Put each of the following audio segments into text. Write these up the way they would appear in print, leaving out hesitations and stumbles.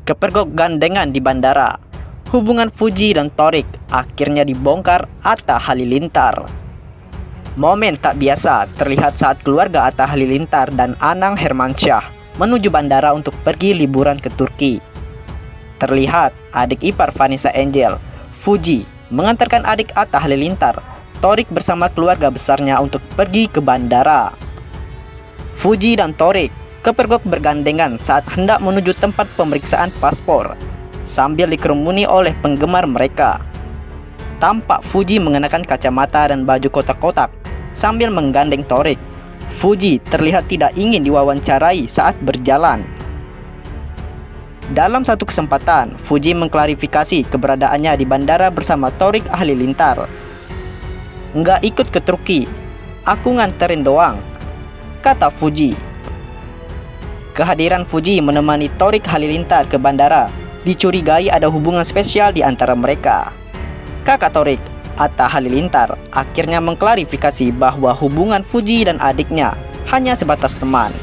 kepergok gandengan di bandara. Hubungan Fuji dan Thorik akhirnya dibongkar Atta Halilintar. Momen tak biasa terlihat saat keluarga Atta Halilintar dan Anang Hermansyah menuju bandara untuk pergi liburan ke Turki. Terlihat adik ipar Vanessa Angel, Fuji, mengantarkan adik Atta Halilintar, Thorik bersama keluarga besarnya untuk pergi ke bandara. Fuji dan Thorik kepergok bergandengan saat hendak menuju tempat pemeriksaan paspor, sambil dikerumuni oleh penggemar mereka. Tampak Fuji mengenakan kacamata dan baju kotak-kotak sambil menggandeng Thorik. Fuji terlihat tidak ingin diwawancarai saat berjalan. Dalam satu kesempatan, Fuji mengklarifikasi keberadaannya di bandara bersama Thorik Halilintar. "Nggak ikut ke Turki, aku nganterin doang," kata Fuji. Kehadiran Fuji menemani Thorik Halilintar ke bandara dicurigai ada hubungan spesial di antara mereka. Kakak Thorik, Atta Halilintar, akhirnya mengklarifikasi bahwa hubungan Fuji dan adiknya hanya sebatas teman.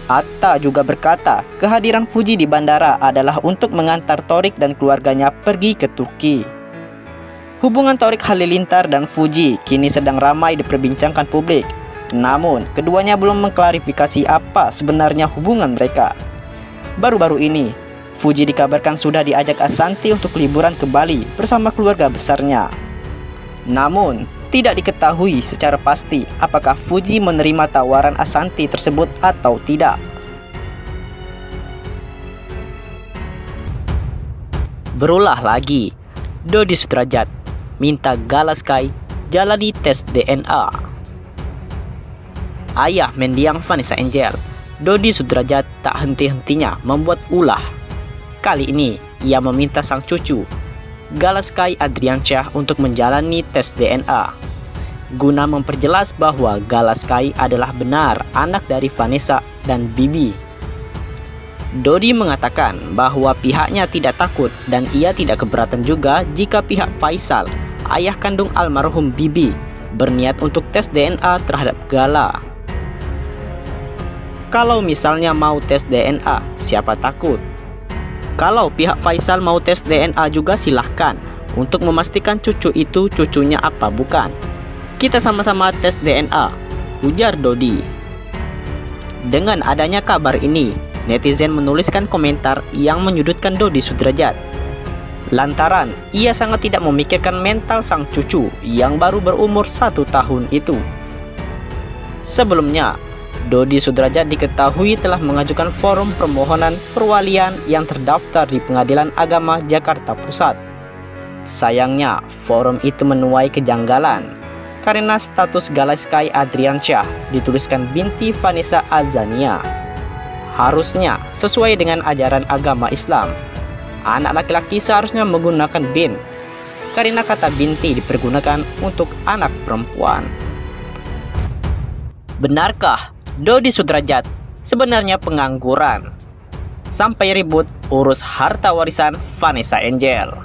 Atta juga berkata kehadiran Fuji di bandara adalah untuk mengantar Thorik dan keluarganya pergi ke Turki. Hubungan Thorik Halilintar dan Fuji kini sedang ramai diperbincangkan publik. Namun, keduanya belum mengklarifikasi apa sebenarnya hubungan mereka. Baru-baru ini, Fuji dikabarkan sudah diajak Ashanty untuk liburan ke Bali bersama keluarga besarnya. Namun, tidak diketahui secara pasti apakah Fuji menerima tawaran Ashanty tersebut atau tidak. Berulah lagi, Dodi Sudrajat minta Gala Sky jalani tes DNA. Ayah mendiang Vanessa Angel, Dodi Sudrajat, tak henti-hentinya membuat ulah. Kali ini, ia meminta sang cucu, Gala Sky Adriansyah, untuk menjalani tes DNA, guna memperjelas bahwa Gala Sky adalah benar anak dari Vanessa dan Bibi. Dodi mengatakan bahwa pihaknya tidak takut dan ia tidak keberatan juga jika pihak Faisal, ayah kandung almarhum Bibi, berniat untuk tes DNA terhadap Gala. Kalau misalnya mau tes DNA, siapa takut? Kalau pihak Faisal mau tes DNA juga silahkan, untuk memastikan cucu itu cucunya apa bukan. Kita sama-sama tes DNA, ujar Dodi. Dengan adanya kabar ini, netizen menuliskan komentar yang menyudutkan Dodi Sudrajat. Lantaran ia sangat tidak memikirkan mental sang cucu yang baru berumur 1 tahun itu. Sebelumnya, Dodi Sudrajat diketahui telah mengajukan forum permohonan perwalian yang terdaftar di Pengadilan Agama Jakarta Pusat. Sayangnya, forum itu menuai kejanggalan karena status Gala Sky Adriansyah dituliskan binti Vanessa Azania. Harusnya sesuai dengan ajaran agama Islam, anak laki-laki seharusnya menggunakan bin, karena kata binti dipergunakan untuk anak perempuan. Benarkah Dodi Sudrajat sebenarnya pengangguran? Sampai ribut urus harta warisan Vanessa Angel.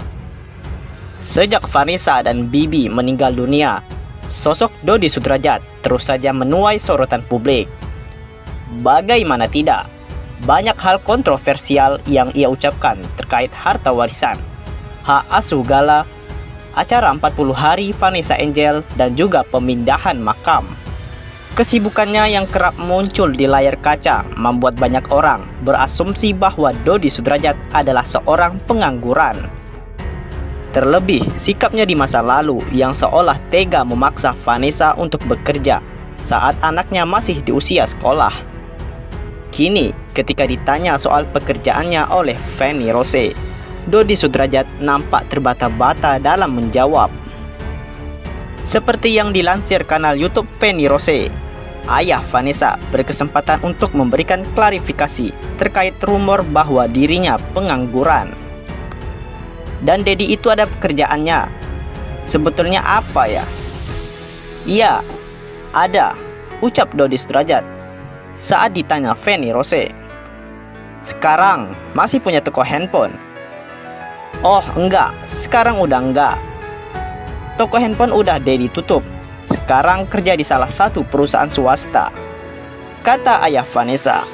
Sejak Vanessa dan Bibi meninggal dunia, sosok Dodi Sudrajat terus saja menuai sorotan publik. Bagaimana tidak, banyak hal kontroversial yang ia ucapkan terkait harta warisan, hak asuh Gala, acara 40 hari Vanessa Angel, dan juga pemindahan makam. Kesibukannya yang kerap muncul di layar kaca membuat banyak orang berasumsi bahwa Dodi Sudrajat adalah seorang pengangguran. Terlebih sikapnya di masa lalu yang seolah tega memaksa Vanessa untuk bekerja saat anaknya masih di usia sekolah. Kini, ketika ditanya soal pekerjaannya oleh Feni Rose, Dodi Sudrajat nampak terbata-bata dalam menjawab. Seperti yang dilansir kanal YouTube Feni Rose, ayah Vanessa berkesempatan untuk memberikan klarifikasi terkait rumor bahwa dirinya pengangguran. Dan Dedi itu ada pekerjaannya. Sebetulnya apa ya? Iya, ada, ucap Dodi Sudrajat saat ditanya Feni Rose. Sekarang masih punya toko handphone? Oh enggak, sekarang udah enggak. Toko handphone udah Dedi tutup. Sekarang kerja di salah satu perusahaan swasta, kata ayah Vanessa.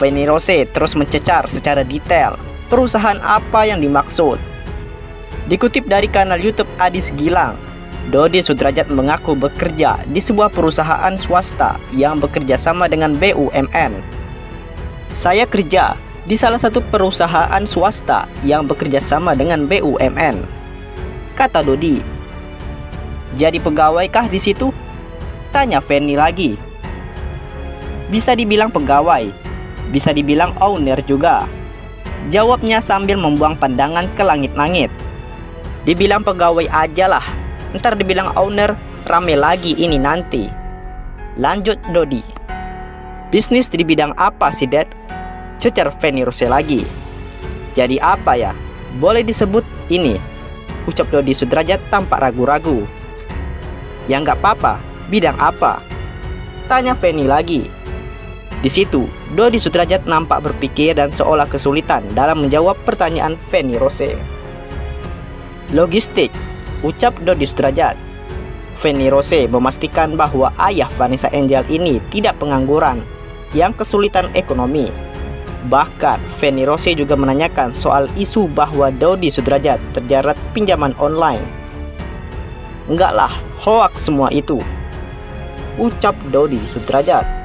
Feni Rose terus mencecar secara detail perusahaan apa yang dimaksud. Dikutip dari kanal YouTube Adis Gilang, Dodi Sudrajat mengaku bekerja di sebuah perusahaan swasta yang bekerja sama dengan BUMN. Saya kerja di salah satu perusahaan swasta yang bekerja sama dengan BUMN, kata Dodi. Jadi pegawai kah di situ? Tanya Feni lagi. Bisa dibilang pegawai, bisa dibilang owner juga, jawabnya sambil membuang pandangan ke langit-langit. Dibilang pegawai aja lah, ntar dibilang owner, rame lagi ini nanti. Lanjut Dodi. Bisnis di bidang apa sih, Dad? Cecar Feni Rose lagi. Jadi apa ya? Boleh disebut ini, ucap Dodi Sudrajat tampak ragu-ragu. Ya nggak apa-apa, bidang apa? Tanya Feni lagi. Di situ, Dodi Sudrajat nampak berpikir dan seolah kesulitan dalam menjawab pertanyaan Feni Rose. Logistik, ucap Dodi Sudrajat. Feni Rose memastikan bahwa ayah Vanessa Angel ini tidak pengangguran yang kesulitan ekonomi. Bahkan Feni Rose juga menanyakan soal isu bahwa Dodi Sudrajat terjerat pinjaman online. Enggak lah, hoaks semua itu, ucap Dodi Sudrajat.